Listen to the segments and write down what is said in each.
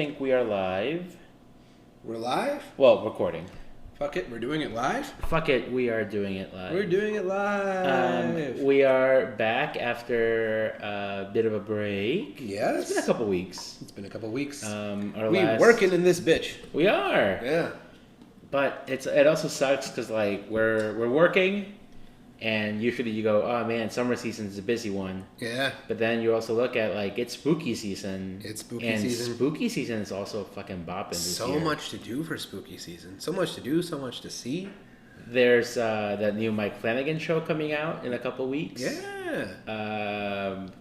think we are live. We're live? Well, recording. Fuck it, we're doing it live? Fuck it, we are doing it live. We're doing it live. We are back after a bit of a break. Yes. It's been a couple weeks. It's been a couple weeks. We're working in this bitch. We are. Yeah. But it also sucks because like we're working, and usually you go, oh man, summer season is a busy one. Yeah. But then you also look at like it's spooky season. It's spooky and season. Spooky season is also fucking bopping this So year. much to do for spooky season. So much to do, so much to see. There's that new Mike Flanagan show coming out in a couple weeks. Yeah.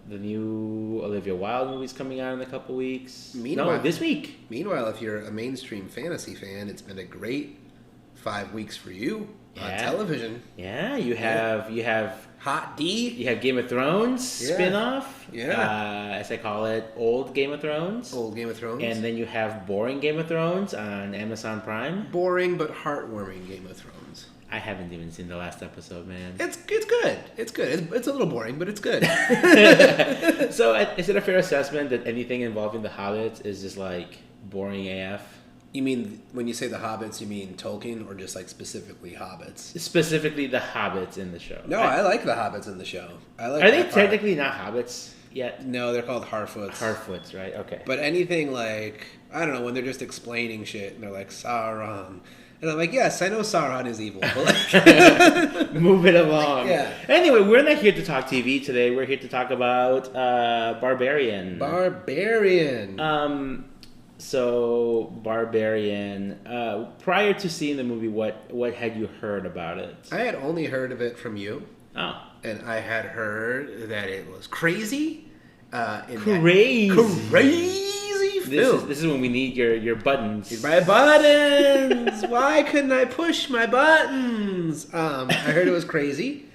The new Olivia Wilde movie's coming out in a couple weeks. Meanwhile, No, this week. Meanwhile, if you're a mainstream fantasy fan, it's been a great 5 weeks for you on television. Yeah, you have Hot D. You have Game of Thrones spin-off. Yeah. As I call it, old Game of Thrones. Old Game of Thrones. And then you have boring Game of Thrones on Amazon Prime. Boring but heartwarming Game of Thrones. I haven't even seen the last episode, man. It's good. It's good. It's a little boring, but it's good. So, is it a fair assessment that anything involving the Hobbits is just like boring AF? You mean when you say the Hobbits, you mean Tolkien or just like specifically Hobbits? Specifically, the Hobbits in the show. No, I like the Hobbits in the show. I like. Are they technically not Hobbits yet? No, they're called Harfoots. Harfoots, right? Okay. But anything like, I don't know, when they're just explaining shit and they're like Sauron. And I'm like, yes, I know Sauron is evil, but like... Move it along. Yeah. Anyway, we're not here to talk TV today. We're here to talk about Barbarian. So Barbarian. Prior to seeing the movie, what had you heard about it? I had only heard of it from you. Oh. And I had heard that it was crazy. Crazy film. This is when we need your buttons. Need my buttons. Why couldn't I push my buttons? I heard it was crazy,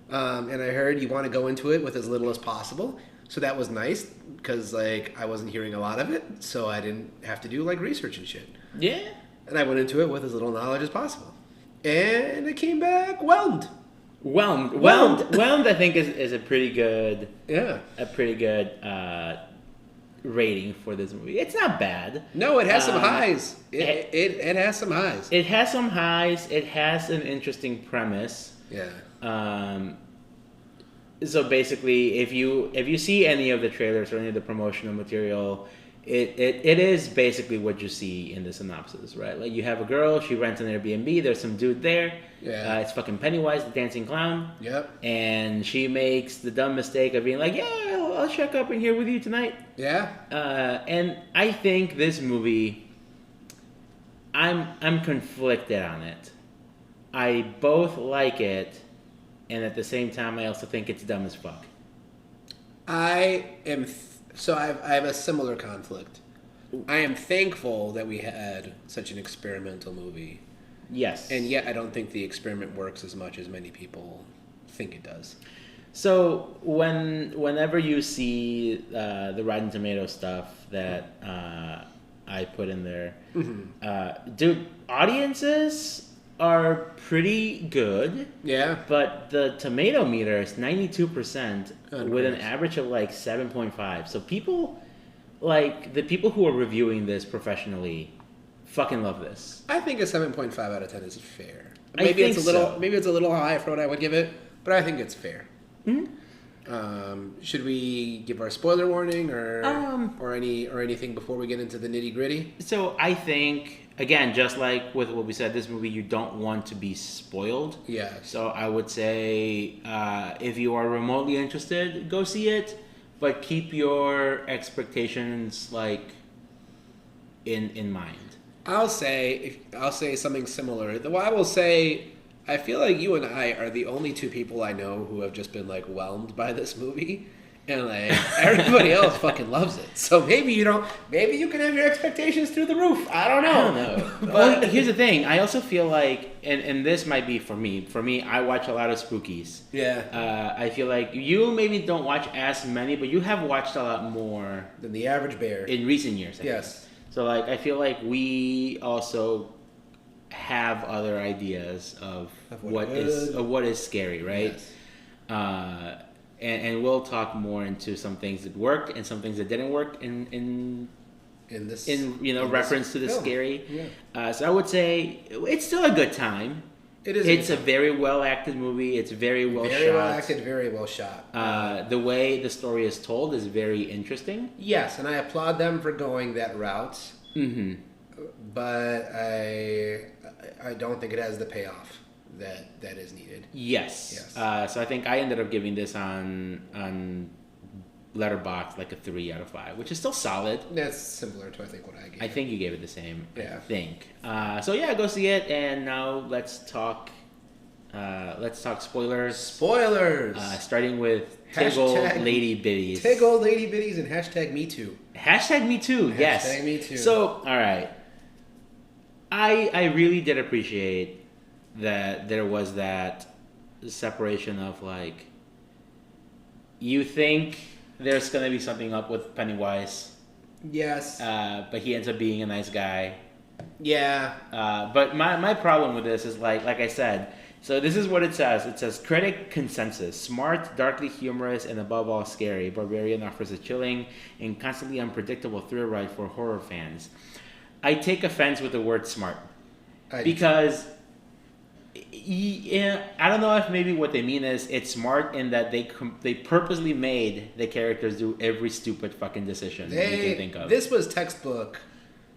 and I heard you want to go into it with as little as possible. So that was nice because like I wasn't hearing a lot of it, so I didn't have to do like research and shit. Yeah. And I went into it with as little knowledge as possible, and I came back whelmed. Whelmed. I think is a pretty good. Yeah. A pretty good. Rating for this movie. It's not bad. No, it has some highs. It has some highs. It has some highs. It has an interesting premise. Yeah. So basically, if you see any of the trailers or any of the promotional material, it is basically what you see in the synopsis, right? Like you have a girl, she rents an Airbnb. There's some dude there. Yeah. It's fucking Pennywise, the dancing clown. Yep. And she makes the dumb mistake of being like, yeah, I'll check up in here with you tonight. Yeah. And I think this movie, I'm conflicted on it. I both like it, and at the same time, I also think it's dumb as fuck. I have a similar conflict. I am thankful that we had such an experimental movie. Yes. And yet I don't think the experiment works as much as many people think it does. So whenever you see the Rotten Tomato stuff that I put in there, dude, audiences are pretty good. Yeah. But the tomato meter is 92% with an average of like 7.5. So people, like the people who are reviewing this professionally, fucking love this. I think a 7.5 out of 10 is fair. Maybe it's a little high for what I would give it, but I think it's fair. Mm-hmm. Should we give our spoiler warning or anything before we get into the nitty gritty? So I think, again, just like with what we said, this movie you don't want to be spoiled. Yeah. So I would say if you are remotely interested, go see it, but keep your expectations like in mind. I'll say something similar. Though I will say, I feel like you and I are the only two people I know who have just been like whelmed by this movie, and like everybody else fucking loves it. So maybe you can have your expectations through the roof. I don't know. But well, here's the thing. I also feel like, and this might be for me. For me, I watch a lot of spookies. Yeah. I feel like you maybe don't watch as many, but you have watched a lot more than the average bear in recent years. Yes. So like I feel like we also have other ideas of what is scary, right? Yes. And we'll talk more into some things that worked and some things that didn't work in in this reference to the film. scary. Yeah. So I would say it's still a good time. It is. It's a very well acted movie. It's very well shot. Very well acted, very well shot. The way the story is told is very interesting. Yes, and I applaud them for going that route. Mm-hmm. But I don't think it has the payoff that is needed. Yes. So I think I ended up giving this on Letterboxd like a 3 out of 5, which is still solid. That's similar to I think what I gave. I think you gave it the same. Yeah. I think. So yeah, go see it, and now let's talk. Let's talk spoilers. Spoilers. Starting with Tiggle Lady Bitties. Tiggle Lady Bitties and hashtag Me Too. Hashtag Me Too. Yes. Hashtag Me Too. So all right. I really did appreciate that there was that separation of like, you think there's gonna be something up with Pennywise. Yes. But he ends up being a nice guy. Yeah. But my problem with this is like I said, so this is what it says. It says critic consensus: smart, darkly humorous, and above all scary. Barbarian offers a chilling and constantly unpredictable thrill ride for horror fans. I take offense with the word smart because I don't know if maybe what they mean is it's smart in that they purposely made the characters do every stupid fucking decision you can think of. This was textbook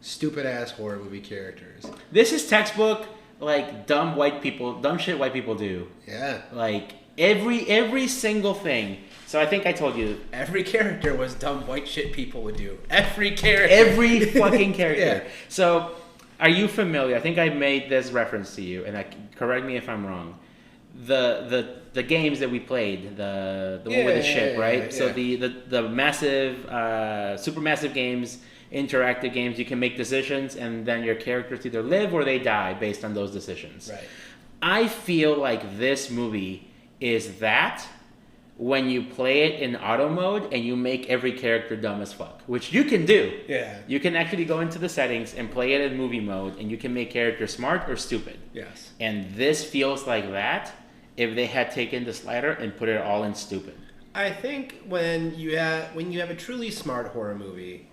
stupid ass horror movie characters. This is textbook like dumb shit white people do. Yeah. Like every single thing. So I think I told you every character was dumb white shit people would do. Every character. Every fucking character. Yeah. So are you familiar? I think I made this reference to you, and correct me if I'm wrong. The games that we played, the one with the ship, right? Yeah. So the massive, super massive games, interactive games, you can make decisions, and then your characters either live or they die based on those decisions. Right. I feel like this movie is that when you play it in auto mode and you make every character dumb as fuck, which you can do. Yeah. You can actually go into the settings and play it in movie mode, and you can make characters smart or stupid. Yes. And this feels like that if they had taken the slider and put it all in stupid. I think when you have a truly smart horror movie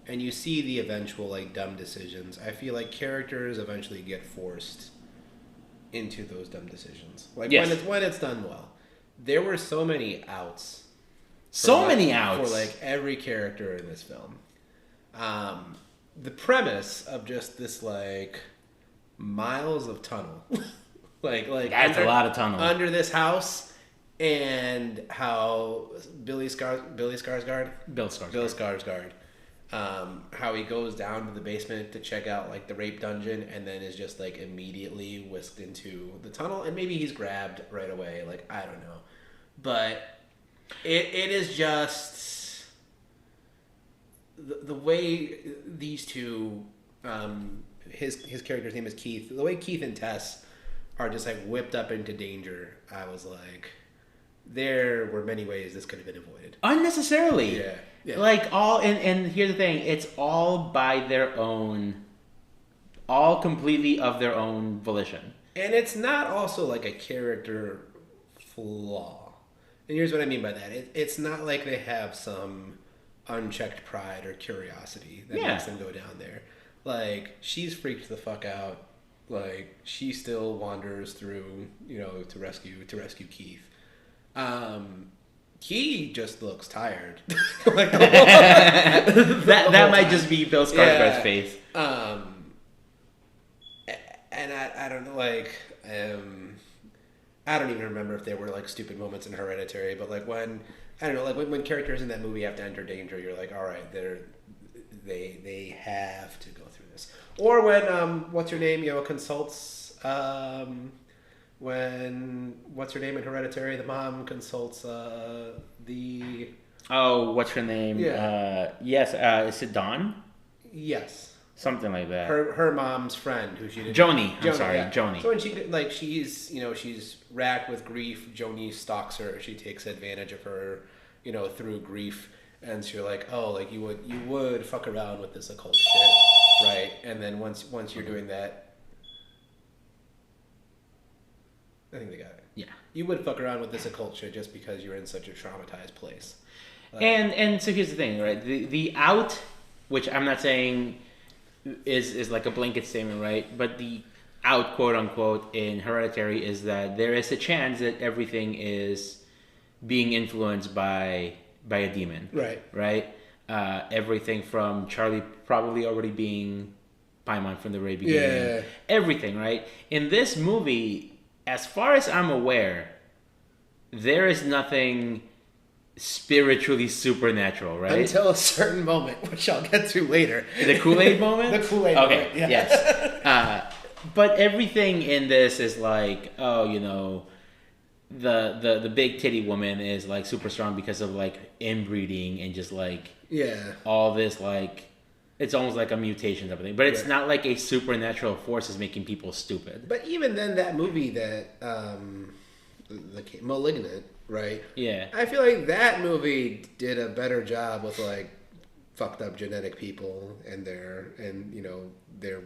and you see the eventual like dumb decisions, I feel like characters eventually get forced into those dumb decisions. Like yes. when it's done well. There were so many outs. So many outs. For like every character in this film. The premise of just this like miles of tunnel. like that's a lot of tunnel. Under this house, and how Bill Skarsgård, how he goes down to the basement to check out like the rape dungeon, and then is just like immediately whisked into the tunnel, and maybe he's grabbed right away. Like I don't know, but it is just the way these two, his character's name is Keith. The way Keith and Tess are just like whipped up into danger. I was like, there were many ways this could have been avoided unnecessarily. Yeah. Yeah. Like all, and here's the thing, it's all by their own, all completely of their own volition. And it's not also like a character flaw. And here's what I mean by that. It's not like they have some unchecked pride or curiosity that makes them go down there. Like, she's freaked the fuck out. Like, she still wanders through, to rescue Keith. He just looks tired. Like, that might just be Bill Skarsgård's face. And I don't know, like, I don't even remember if there were like stupid moments in Hereditary, but like when when characters in that movie have to enter danger, you're like, all right, they have to go through this. Or when what's her name, consults when what's her name in Hereditary, the mom consults what's her name? Yeah. Yes, is it Dawn? Yes. Something like that. Her mom's friend, who she didn't... Joni. Joni. So when she's racked with grief, Joni stalks her. She takes advantage of her, through grief, and so you're like, oh, like you would fuck around with this occult shit, right? And then once you're doing that, I think they got it. Yeah. You would fuck around with this occult shit just because you're in such a traumatized place. And so here's the thing, right? The out which I'm not saying is like a blanket statement, right? But the out quote unquote in Hereditary is that there is a chance that everything is being influenced by a demon, Right. Right. Everything from Charlie probably already being Paimon from the very beginning. Yeah. Everything, right? In this movie, as far as I'm aware, there is nothing spiritually supernatural, right? Until a certain moment, which I'll get to later. The Kool-Aid moment? The Kool-Aid okay, moment, yeah. Yes. But everything in this is like, oh, the big titty woman is like super strong because of like inbreeding and just like all this like it's almost like a mutation type of thing. But it's not like a supernatural force is making people stupid. But even then, that movie that Malignant, right? Yeah. I feel like that movie did a better job with like fucked up genetic people and their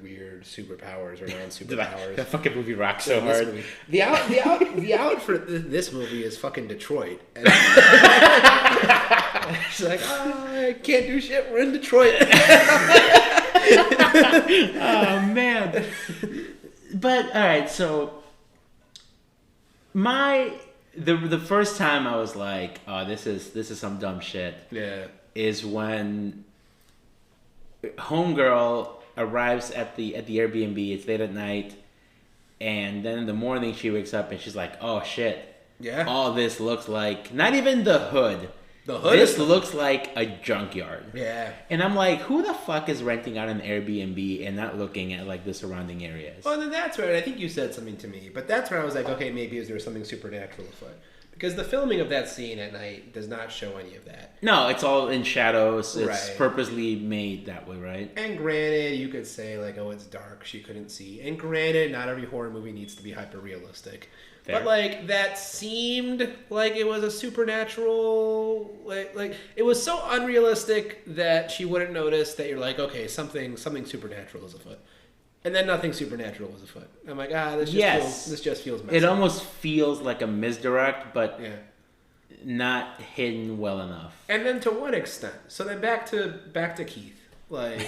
weird superpowers or non-superpowers. That fucking movie rocks so hard. Movie. The out for this movie is fucking Detroit. And she's like, I can't do shit. We're in Detroit. Oh man. But all right, so the first time I was like, oh, this is some dumb shit. Yeah. Is when homegirl arrives at the Airbnb. It's late at night, and then in the morning she wakes up and she's like, "Oh shit! Yeah, all this looks like not even the hood. The hood. This looks like a junkyard." Yeah, and I'm like, "Who the fuck is renting out an Airbnb and not looking at like the surrounding areas?" Well, then that's where I think you said something to me, but that's where I was like, okay, maybe is there something supernatural afoot? Because the filming of that scene at night does not show any of that. No, it's all in shadows. It's right. purposely made that way, right? And granted, you could say, like, oh, it's dark, she couldn't see. And granted, not every horror movie needs to be hyper-realistic. Fair. But, like, that seemed like it was a supernatural... Like it was so unrealistic that she wouldn't notice that you're like, okay, something supernatural is afoot. And then nothing supernatural was afoot. I'm like, this just feels messy. It almost feels like a misdirect, but not hidden well enough. And then to what extent? So then back to Keith. Like,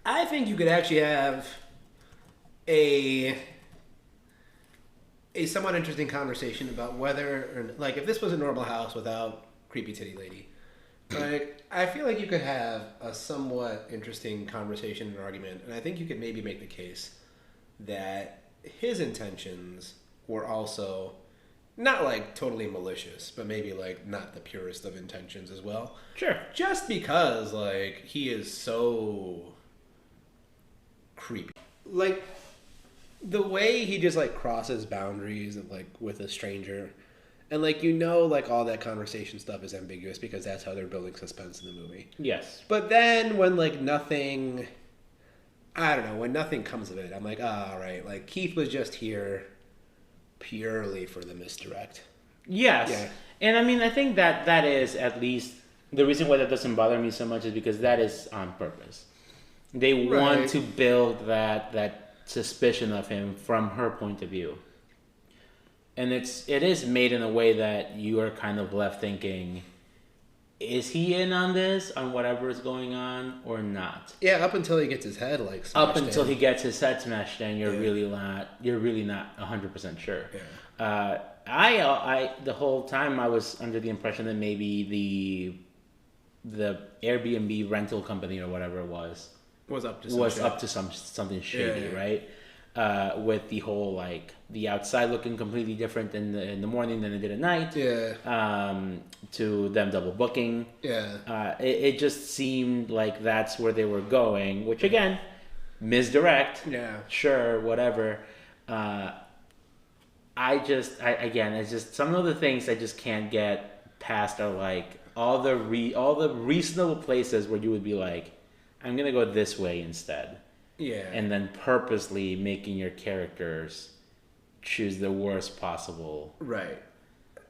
I think you could actually have a somewhat interesting conversation about whether, or, like, if this was a normal house without creepy titty lady. Like, I feel like you could have a somewhat interesting conversation and argument, and I think you could maybe make the case that his intentions were also not like totally malicious, but maybe like not the purest of intentions as well. Sure. Just because like he is so creepy. Like the way he just like crosses boundaries and like with a stranger. And, like, like, all that conversation stuff is ambiguous because that's how they're building suspense in the movie. Yes. But then when, like, nothing... I don't know. When nothing comes of it, I'm like, all right. Like, Keith was just here purely for the misdirect. Yes. Yeah. And, I mean, I think that is at least... The reason why that doesn't bother me so much is because that is on purpose. They want to build that suspicion of him from her point of view. And it is made in a way that you are kind of left thinking, is he in on this, on whatever is going on, or not? Yeah, up until he gets his head like smashed up until in. He gets his head smashed in, you're really not 100% sure. Yeah. I the whole time I was under the impression that maybe the Airbnb rental company or whatever it was up to something shady, right? With the whole like the outside looking completely different in the morning than it did at night. Yeah. To them double booking. Yeah. It just seemed like that's where they were going, which again, misdirect. Yeah. Sure, whatever. It's just some of the things I just can't get past are like all the reasonable places where you would be like, I'm gonna go this way instead. Yeah. And then purposely making your characters choose the worst possible. Right.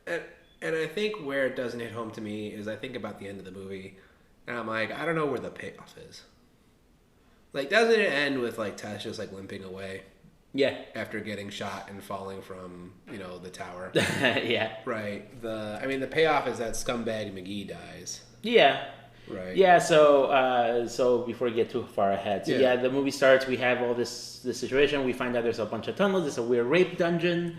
And I think where it doesn't hit home to me is I think about the end of the movie, and I'm like, I don't know where the payoff is. Like, doesn't it end with, like, Tess just, like, limping away? Yeah. After getting shot and falling from, the tower. Yeah. Right. The payoff is that scumbag McGee dies. Yeah. Right. Yeah, so before we get too far ahead, the movie starts. We have all this situation. We find out there's a bunch of tunnels. There's a weird rape dungeon.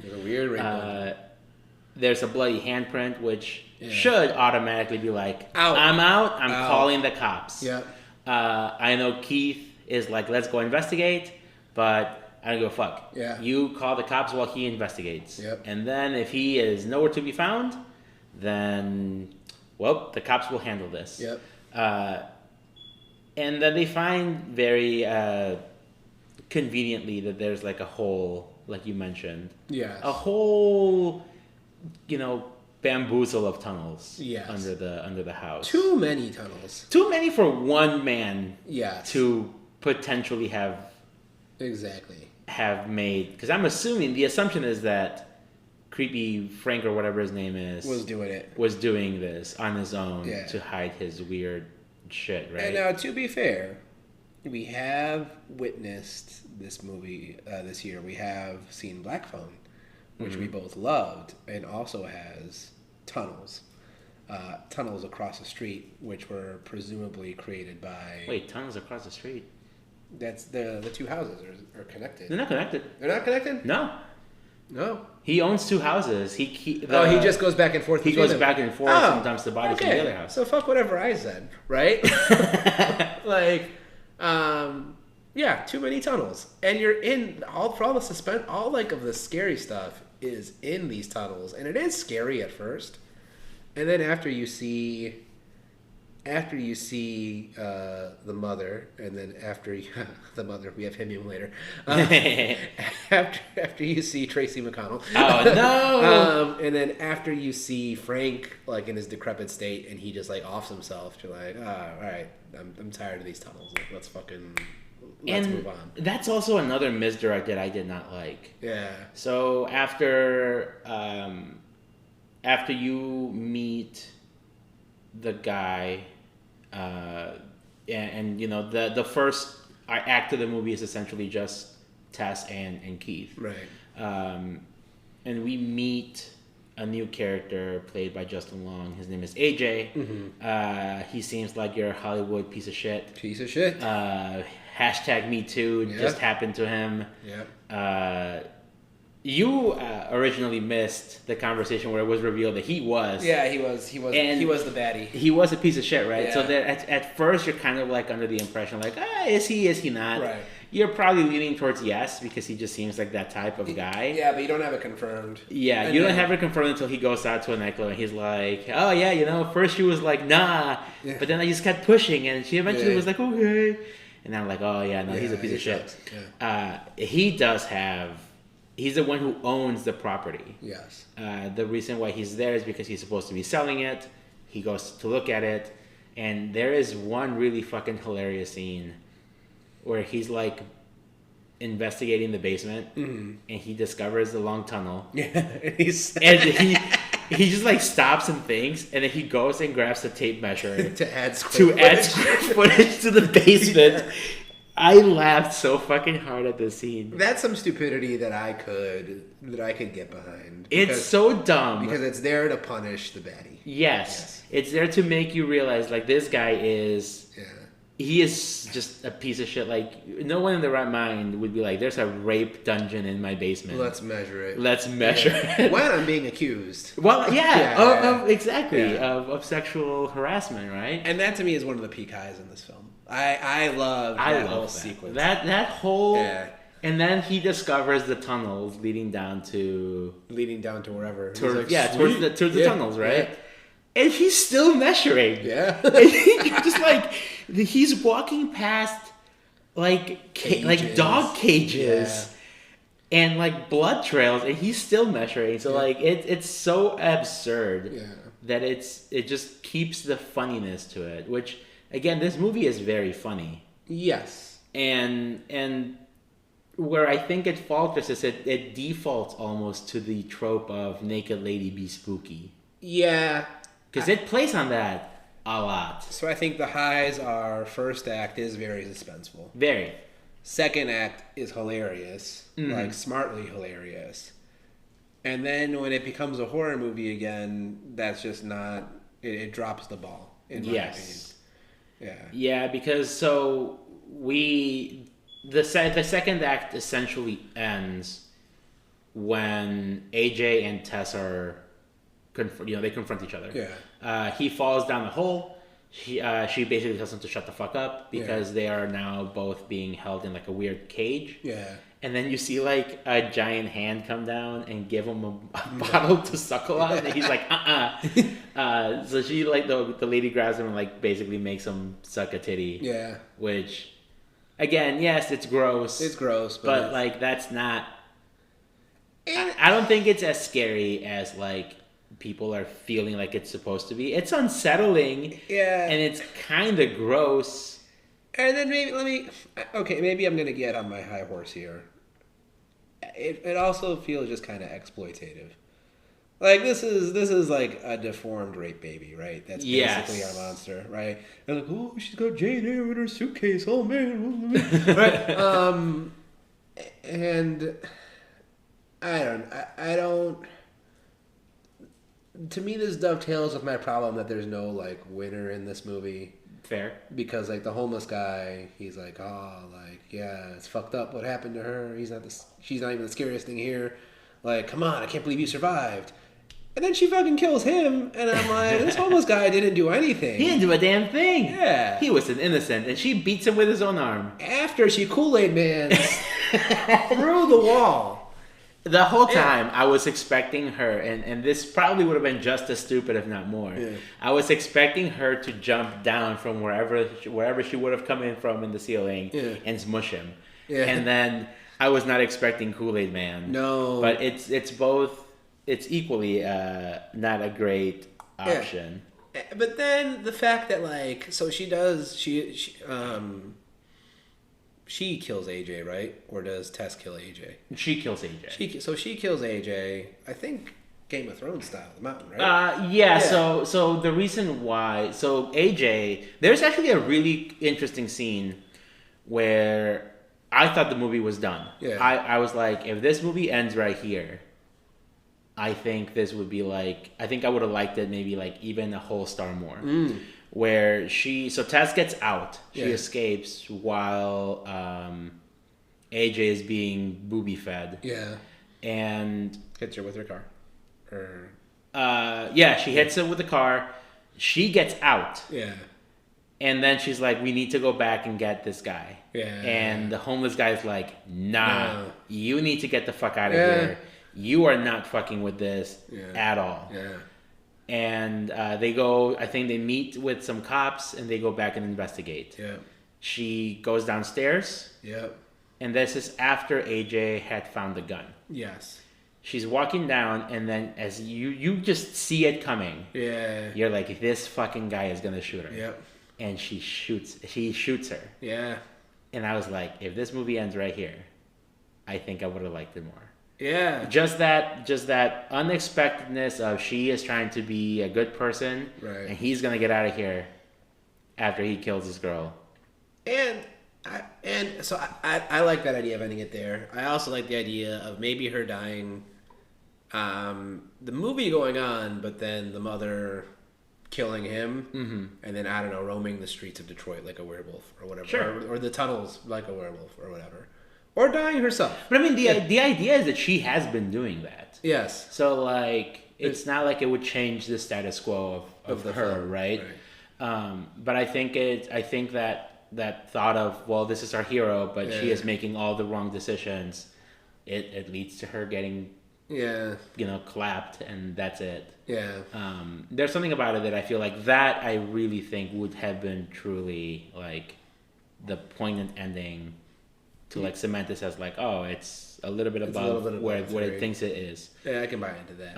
There's a bloody handprint, which should automatically be like, I'm out. I'm calling the cops. Yeah. I know Keith is like, let's go investigate, but I don't give a fuck. Yeah. You call the cops while he investigates. Yep. And then if he is nowhere to be found, then, well, the cops will handle this. Yep. And then they find very conveniently that there's like a hole, like you mentioned. Yes. A whole, bamboozle of tunnels. Yes. Under the house. Too many tunnels. Too many for one man. Yes. To potentially have made, because I'm assuming the assumption is that creepy Frank or whatever his name is was doing this on his own to hide his weird shit, right? And now, to be fair, we have witnessed this movie this year. We have seen Black Phone, which we both loved, and also has tunnels across the street, which were presumably created by... Wait, tunnels across the street? That's the two houses are connected. They're not connected. They're not connected? No. No. He owns two houses. He just goes back and forth. He goes back and forth and dumps the bodies in the other house. So fuck whatever I said, right? Too many tunnels, and you're in for all the suspense, all of the scary stuff is in these tunnels, and it is scary at first, and then after you see the mother, and then after the mother, we have him later. After you see Tracy McConnell. Oh no! And then after you see Frank in his decrepit state, and he just offs himself, you're like, all right, I'm tired of these tunnels. Let's move on. That's also another misdirect that I did not like. Yeah. So after you meet the guy. The first act of the movie is essentially just Tess and Keith. Right. And we meet a new character played by Justin Long. His name is AJ. Mm-hmm. He seems like your Hollywood piece of shit. Hashtag Me Too just happened to him. Yep. You originally missed the conversation where it was revealed that he was. Yeah, he was the baddie. He was a piece of shit, right? Yeah. So that at first you're kind of under the impression is he not? Right. You're probably leaning towards yes because he just seems like that type of guy. Yeah, but you don't have it confirmed. Yeah, you don't have it confirmed until he goes out to a nightclub and he's like, oh yeah, first she was like, nah, but then I just kept pushing and she eventually was like, okay. And I'm like, oh yeah, no, he's a piece of shit. Yeah. He's the one who owns the property. Yes. The reason why he's there is because he's supposed to be selling it. He goes to look at it, and there is one really fucking hilarious scene where he's investigating the basement, and he discovers the long tunnel. Yeah, and he just stops and thinks, and then he goes and grabs the tape measure to add square footage to the basement. I laughed so fucking hard at this scene. That's some stupidity that I could get behind. It's so dumb. Because it's there to punish the baddie. Yes. It's there to make you realize this guy is... Yeah. He is just a piece of shit. No one in their right mind would be like, there's a rape dungeon in my basement. Let's measure it. When I'm being accused. Well, yeah. Exactly. Yeah. Of sexual harassment, right? And that to me is one of the peak highs in this film. I love that whole sequence. That whole... Yeah. And then he discovers the tunnels leading down to wherever. Towards the tunnels, right? Yeah. And he's still measuring. Yeah. And he's walking past dog cages and blood trails, and he's still measuring. So it's so absurd that it just keeps the funniness to it. Which again, this movie is very funny. Yes. And where I think it falters is it defaults almost to the trope of naked lady be spooky. Yeah. Because it plays on that a lot. So I think the highs are first act is very suspenseful. Very. Second act is hilarious. Smartly hilarious. And then when it becomes a horror movie again, that's just not... It drops the ball, in my opinion. Yeah, because so the second act essentially ends when AJ and Tess are they confront each other. Yeah. He falls down the hole. She basically tells him to shut the fuck up because they are now both being held in like a weird cage. Yeah. And then you see like a giant hand come down and give him a bottle to suckle on, and he's like, so she like the lady grabs him and like basically makes him suck a titty. Yeah. Which, again, yes, it's gross. It's gross, but like that's not. I don't think it's as scary as like people are feeling like it's supposed to be. It's unsettling. Yeah. And it's kind of gross. And then maybe I'm gonna get on my high horse here. It also feels just kind of exploitative. Like this is like a deformed rape baby, right? That's basically our monster, right? And like, oh, she's got Jane Eyre in her suitcase. Oh man, right? And I don't. To me, this dovetails with my problem that there's no like winner in this movie. Fair. Because like the homeless guy, he's like, oh, like yeah, it's fucked up what happened to her. She's not even the scariest thing here. Like, come on, I can't believe you survived. And then she fucking kills him, and I'm like, this homeless guy didn't do anything. He didn't do a damn thing. Yeah. He was an innocent, and she beats him with his own arm. After she Kool-Aid Mans through the wall. The whole time, I was expecting her, and this probably would have been just as stupid, if not more. Yeah. I was expecting her to jump down from wherever she would have come in from in the ceiling and smush him. Yeah. And then I was not expecting Kool-Aid Man. No. But it's both. It's equally not a great option. Yeah. But then the fact that like, so she kills AJ, right? Or does Tess kill AJ? She kills AJ. She kills AJ. I think Game of Thrones style, the mountain, right? Yeah. So the reason why, so AJ, there's actually a really interesting scene where I thought the movie was done. Yeah. I was like, if this movie ends right here, I think this would be like, I think I would have liked it maybe like even a whole star more. Where so Tess gets out. She escapes while AJ is being booby fed. Yeah. And hits her with her car. She hits it with the car. She gets out. Yeah. And then she's like, we need to go back and get this guy. Yeah. And the homeless guy's like, nah, No. you need to get the fuck out of here. You are not fucking with this at all. Yeah. And they go, I think they meet with some cops and they go back and investigate. Yeah. She goes downstairs. Yep. And this is after AJ had found the gun. Yes. She's walking down, and then as you just see it coming. Yeah. You're like, this fucking guy is gonna shoot her. Yep. And he shoots her. Yeah. And I was like, if this movie ends right here, I think I would have liked it more. Yeah. Just that unexpectedness of she is trying to be a good person, right? And he's gonna get out of here after he kills this girl. And so I like that idea of ending it there. I also like the idea of maybe her dying, the movie going on, but then the mother killing him, and then I don't know, roaming the streets of Detroit like a werewolf or whatever, sure. or the tunnels like a werewolf or whatever. Or dying herself. But I mean, the idea is that she has been doing that. Yes. So, like, it's not like it would change the status quo of her, film, right? But I think that thought of, well, this is our hero, but she is making all the wrong decisions. It leads to her getting, clapped, and that's it. Yeah. There's something about it that I feel like that I really think would have been truly, like, the poignant ending to like cement this as like, oh, it's a little bit above what it thinks it is. Yeah, I can buy into that.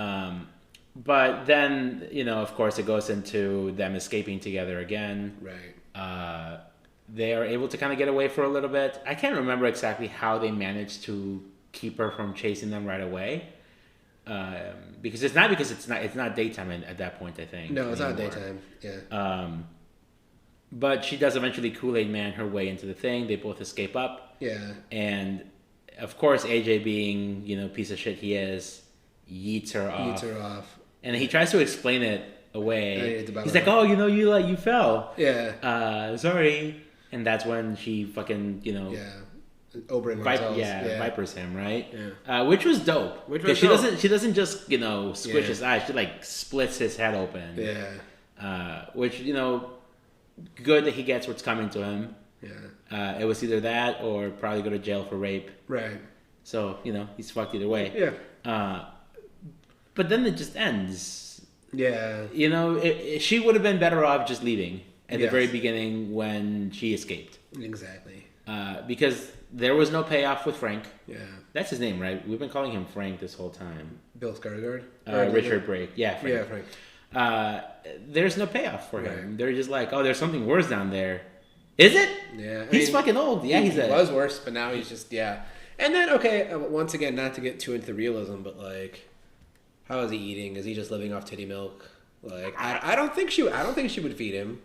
But then, of course, it goes into them escaping together again. Right. They are able to kind of get away for a little bit. I can't remember exactly how they managed to keep her from chasing them right away. Because it's not daytime at that point, I think. No, it's not daytime. Yeah. But she does eventually Kool-Aid Man her way into the thing. They both escape up. Yeah. And of course, AJ being, piece of shit he is, yeets her off. Yeets her off. And he tries to explain it away. He's like, oh, you fell. Yeah. Sorry. And that's when she fucking, Yeah. Oberyn vipers him, right? Yeah. Which was dope. Because she doesn't just, squish his eyes. She like splits his head open. Yeah. Which, good that he gets what's coming to him. Yeah. It was either that or probably go to jail for rape. Right. So, he's fucked either way. Yeah. But then it just ends. Yeah. She would have been better off just leaving at the Yes. very beginning when she escaped. Exactly. Because there was no payoff with Frank. Yeah. That's his name, right? We've been calling him Frank this whole time. Bill Skarsgård? Richard Brake. Yeah, Frank. Yeah, Frank. There's no payoff for him. Right. They're just like, oh, there's something worse down there. Is it? Yeah. He's fucking old. Yeah, he was worse, but now he's just, yeah. And then, okay, once again, not to get too into the realism, but like, how is he eating? Is he just living off titty milk? Like, I don't think she would feed him.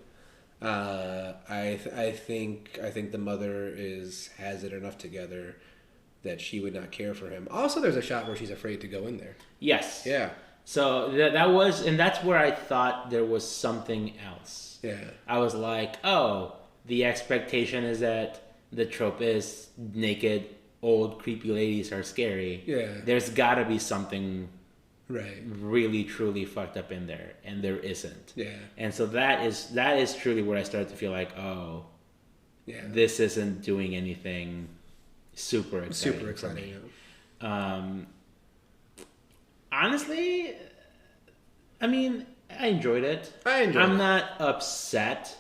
I think the mother has it enough together that she would not care for him. Also, there's a shot where she's afraid to go in there. Yes. Yeah. So that was, and that's where I thought there was something else. Yeah. I was like, oh, the expectation is that the trope is naked, old, creepy ladies are scary. Yeah. There's got to be something Right. really, truly fucked up in there, and there isn't. Yeah. And so that is truly where I started to feel like, oh, yeah, this isn't doing anything super exciting. Super exciting. Yeah. Honestly, I mean, I enjoyed it. I'm not upset.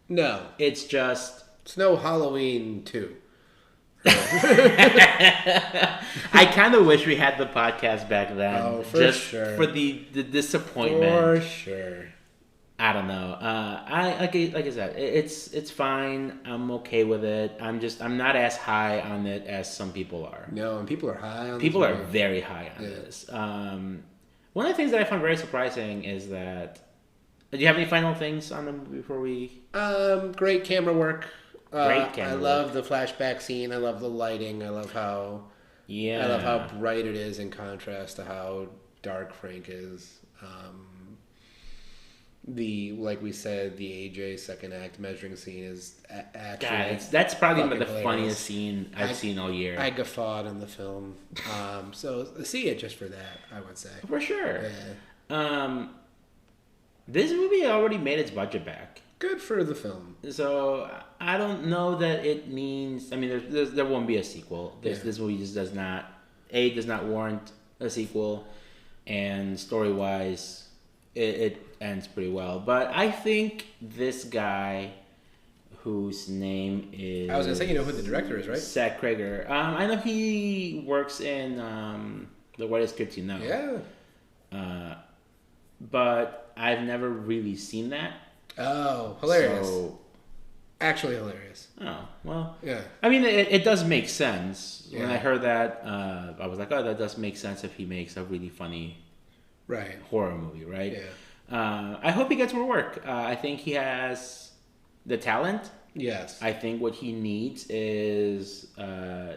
No. It's just... It's no Halloween 2. I kind of wish we had the podcast back then. Oh, for just sure. For the disappointment. For sure. I don't know. Like I said, it's fine. I'm okay with it. I'm not as high on it as some people are. No, and people are high on People this are movie. very high on this. One of the things that I found very surprising is that... Do you have any final things on them before we... Great camera work. Great camera I love the flashback scene. I love the lighting. I love how bright it is in contrast to how dark Frank is. Like we said, the AJ second act measuring scene is actually that's probably the hilarious. funniest scene I've seen all year. I guffawed in the film. So see it just for that, I would say. For sure. Yeah. This movie already made its budget back. Good for the film. So I don't know that it means. I mean, there won't be a sequel. This movie just does not warrant a sequel, and story wise, it ends pretty well. But I think this guy, whose name is... I was gonna say, you know who the director is, right? Zach Krager. I know he works in The Whitest Kids You Know. Yeah. But I've never really seen that. Oh, hilarious. So, actually hilarious. Oh, well. Yeah. I mean, it does make sense. Yeah. When I heard that, I was like, oh, that does make sense if he makes a really funny horror movie, right? Yeah. I hope he gets more work. I think he has the talent. Yes. I think what he needs is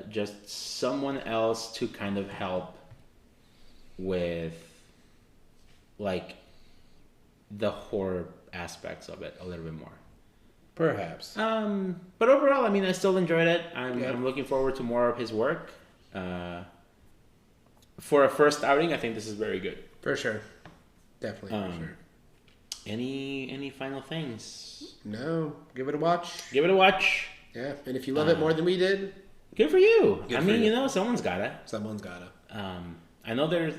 just someone else to kind of help with, like, the horror aspects of it a little bit more. Perhaps. But overall, I mean, I still enjoyed it. I'm looking forward to more of his work. For a first outing, I think this is very good. For sure. Definitely, for sure. Any final things? No. Give it a watch. Give it a watch. Yeah. And if you love it more than we did, good for you. Good I for mean, you. Someone's gotta. Someone's gotta. I know there's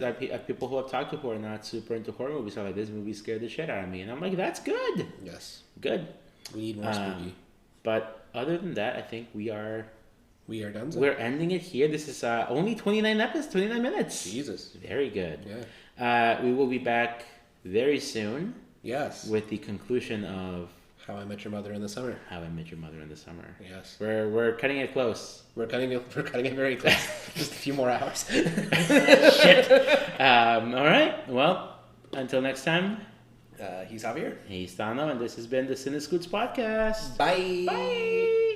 people who have talked to who are not super into horror movies are like, this movie scared the shit out of me. And I'm like, that's good. Yes. Good. We need more spooky. But other than that, I think we are done. We're ending it here. This is only 29 minutes. Jesus. Very good. Yeah. We will be back very soon. Yes. With the conclusion of How I Met Your Mother in the Summer. How I Met Your Mother in the Summer. Yes. We're cutting it close. We're cutting it very close. Just a few more hours. Shit. All right. Well, until next time. He's Javier. He's Tano, and this has been the Cine-Scoots podcast. Bye. Bye.